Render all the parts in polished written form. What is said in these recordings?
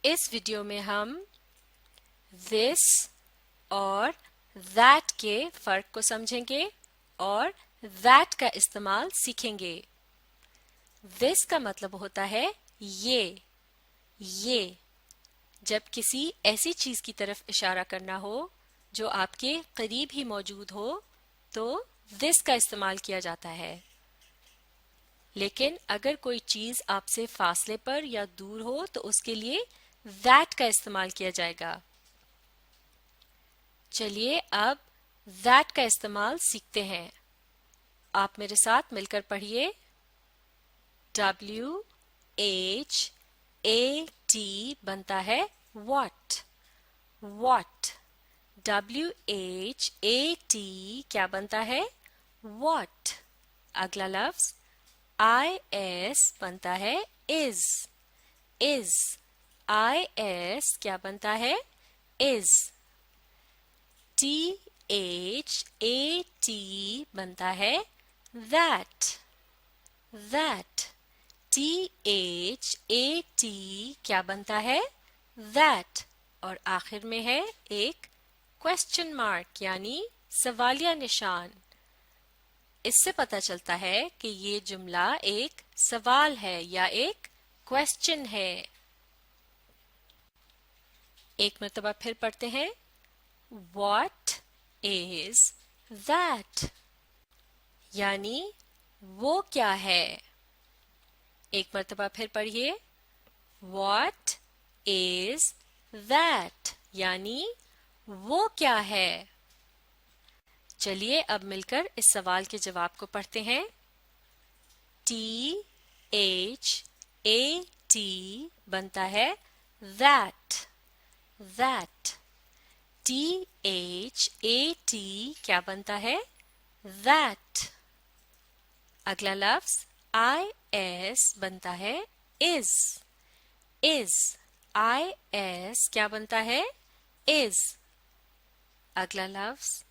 इस वीडियो में हम this और that के फर्क को समझेंगे और that का इस्तेमाल सीखेंगे। this का मतलब होता है ये। जब किसी ऐसी चीज की तरफ इशारा करना हो जो आपके करीब ही मौजूद हो तो this का इस्तेमाल किया जाता है। लेकिन अगर कोई चीज आपसे फासले पर या दूर हो तो उसके लिए that का इस्तेमाल किया जाएगा। चलिए अब that का इस्तेमाल सीखते हैं। आप मेरे साथ मिलकर पढ़िए। WHAT बनता है what। WHAT क्या बनता है what। अगला लफ्ज IS बनता है is। IS क्या बनता है is। THAT बनता है that। THAT क्या बनता है that। और आखिर में है एक क्वेश्चन मार्क यानी सवालिया निशान। इससे पता चलता है कि ये जुमला एक सवाल है या एक क्वेश्चन है। एक मर्तबा फिर पढ़ते हैं। What is that? यानी वो क्या है। एक मर्तबा फिर पढ़िए। What is that? यानी वो क्या है। चलिए अब मिलकर इस सवाल के जवाब को पढ़ते हैं। THAT बनता है that। THAT क्या बनता है that। अगला लफ्ज IS बनता है is। IS क्या बनता है is। अगला लफ्ज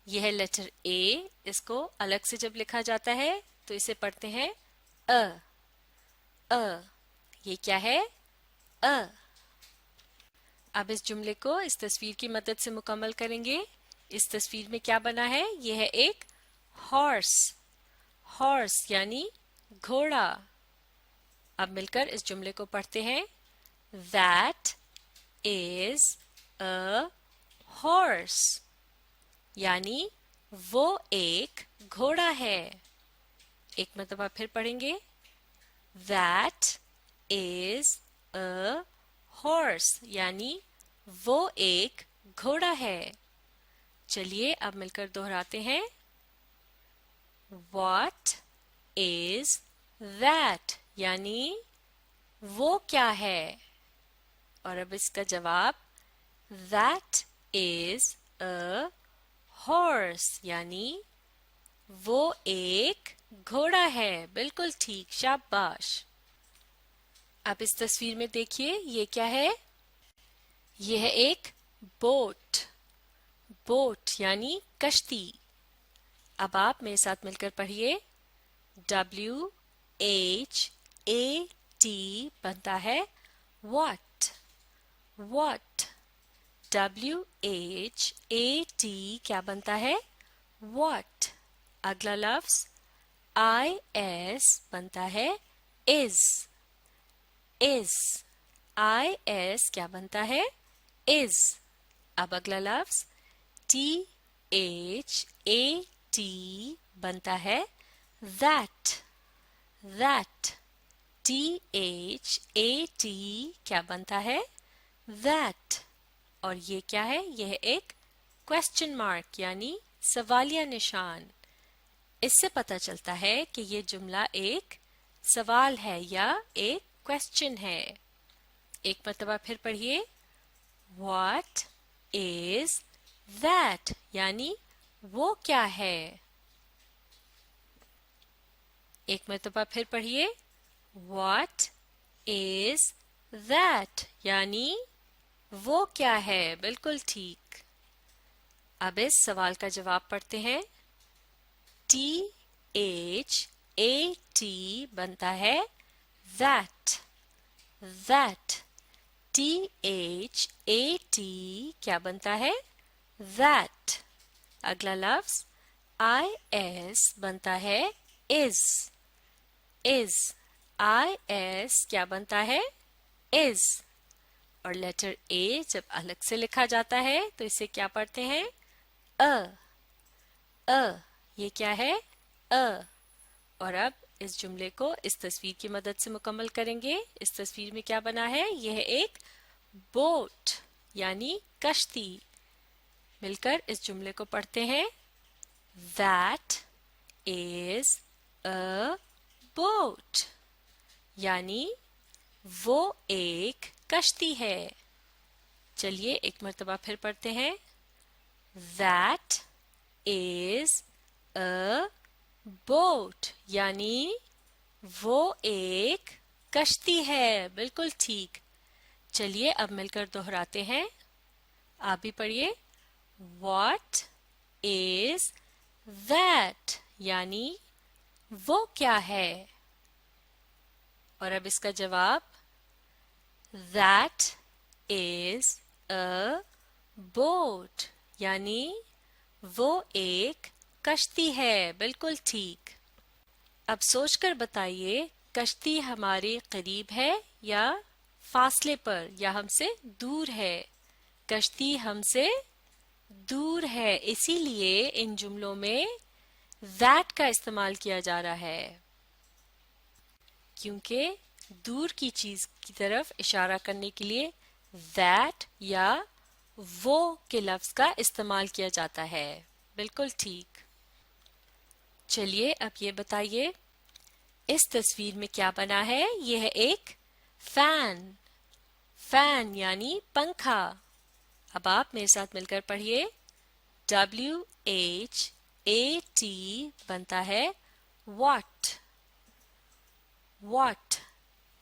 यह है लेटर A। इसको अलग से जब लिखा जाता है तो इसे पढ़ते हैं अ। ये क्या है अ। अब इस जुमले को इस तस्वीर की मदद से मुकम्मल करेंगे। इस तस्वीर में क्या बना है। यह है एक हॉर्स यानी घोड़ा। अब मिलकर इस जुमले को पढ़ते हैं। That is a horse यानी वो एक घोड़ा है। एक मर्तबा फिर पढ़ेंगे। That is a horse यानी वो एक घोड़ा है। चलिए अब मिलकर दोहराते हैं। What is that यानी वो क्या है। और अब इसका जवाब That is a horse यानी वो एक घोड़ा है। बिल्कुल ठीक, शाबाश। अब इस तस्वीर में देखिए ये क्या है। यह है एक बोट यानी कश्ती। अब आप मेरे साथ मिलकर पढ़िए। WHAT बनता है what। WHAT क्या बनता है what। अगला लफ्ज IS बनता है is। IS क्या बनता है is। अब अगला लफ्ज THAT बनता है that। THAT क्या बनता है that। और ये क्या है। यह एक क्वेश्चन मार्क यानी सवालिया निशान। इससे पता चलता है कि ये जुमला एक सवाल है या एक क्वेश्चन है। एक मर्तबा फिर पढ़िए। What is that यानी वो क्या है। एक मर्तबा फिर पढ़िए। What is that यानी वो क्या है। बिल्कुल ठीक। अब इस सवाल का जवाब पढ़ते हैं। THAT बनता है that। THAT क्या बनता है? that. अगला लफ्ज IS बनता है is. IS क्या बनता है? is. और लेटर A जब अलग से लिखा जाता है तो इसे क्या पढ़ते हैं? अ. ये क्या है? अ. और अब इस जुमले को इस तस्वीर की मदद से मुकम्मल करेंगे। इस तस्वीर में क्या बना है? यह एक बोट यानी कश्ती। मिलकर इस जुमले को पढ़ते हैं। That is a boat यानी वो एक कश्ती है। चलिए एक मर्तबा फिर पढ़ते हैं। That is a boat यानी वो एक कश्ती है। बिल्कुल ठीक। चलिए अब मिलकर दोहराते हैं। आप भी पढ़िए। What is that यानी वो क्या है? और अब इसका जवाब That is a boat यानी वो एक कश्ती है। बिल्कुल ठीक। अब सोचकर बताइए कश्ती हमारे करीब है या फासले पर या हमसे दूर है? कश्ती हमसे दूर है, इसीलिए इन जुमलों में that का इस्तेमाल किया जा रहा है, क्योंकि दूर की चीज की तरफ इशारा करने के लिए that या वो के लफ्ज का इस्तेमाल किया जाता है। बिल्कुल ठीक। चलिए अब ये बताइए इस तस्वीर में क्या बना है? यह एक फैन यानी पंखा। अब आप मेरे साथ मिलकर पढ़िए। WHAT बनता है what।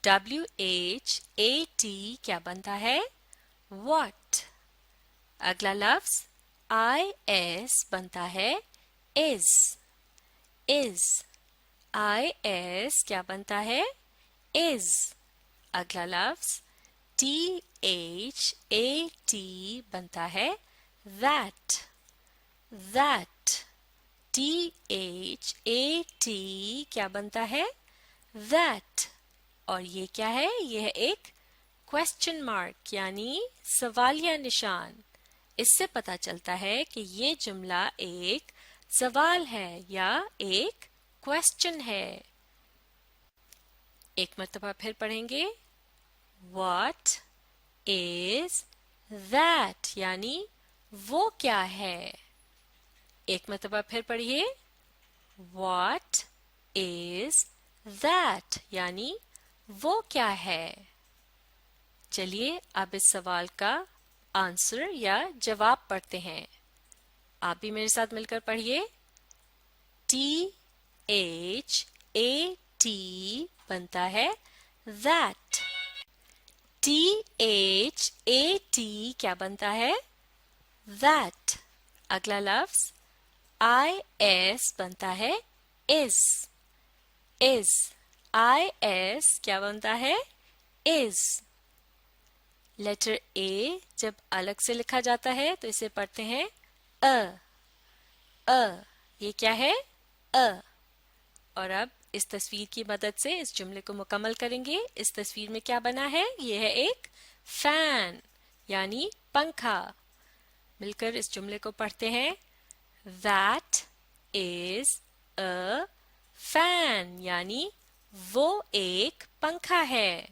WHAT क्या बनता है? what। अगला लफ्ज IS बनता है is। IS क्या बनता है? is। अगला लफ्ज THAT बनता है that। THAT क्या बनता है? that। और ये क्या है? यह एक क्वेश्चन मार्क यानी सवालिया निशान। इससे पता चलता है कि ये जुमला एक सवाल है या एक क्वेश्चन है। एक मर्तबा फिर पढ़ेंगे। What is that यानी वो क्या है? एक मर्तबा फिर पढ़िए। What is that यानी वो क्या है? चलिए अब इस सवाल का आंसर या जवाब पढ़ते हैं। आप भी मेरे साथ मिलकर पढ़िए। THAT बनता है that। THAT क्या बनता है? that। अगला लफ्ज IS बनता है is। IS क्या बनता है? is। लेटर A जब अलग से लिखा जाता है तो इसे पढ़ते हैं ये क्या है? और अब इस तस्वीर की मदद से इस जुमले को मुकम्मल करेंगे। इस तस्वीर में क्या बना है? यह है एक फैन यानी पंखा। मिलकर इस जुमले को पढ़ते हैं। That is a fan यानी वो एक पंखा है।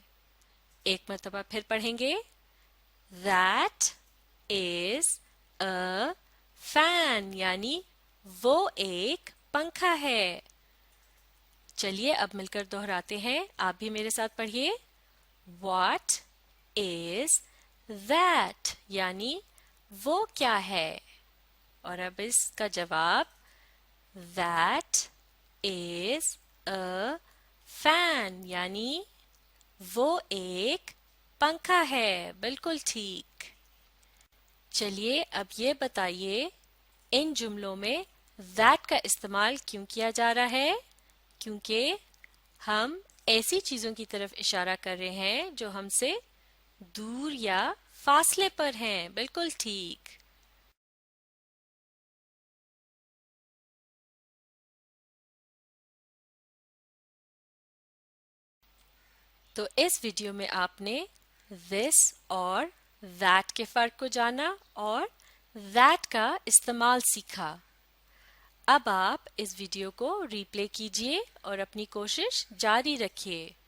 एक मर्तबा फिर पढ़ेंगे। That is a fan यानी वो एक पंखा है। चलिए अब मिलकर दोहराते हैं। आप भी मेरे साथ पढ़िए। What is that यानी वो क्या है? और अब इसका जवाब That is a fan यानी वो एक पंखा है। बिल्कुल ठीक। चलिए अब ये बताइए इन जुमलों में that का इस्तेमाल क्यों किया जा रहा है? क्योंकि हम ऐसी चीजों की तरफ इशारा कर रहे हैं जो हमसे دور یا فاصلے پر ہیں، بالکل ٹھیک۔ تو اس ویڈیو میں آپ نے this اور that کے فرق کو جانا اور that کا استعمال سیکھا۔ اب آپ اس ویڈیو کو ری پلے کیجئے اور اپنی کوشش جاری رکھیے۔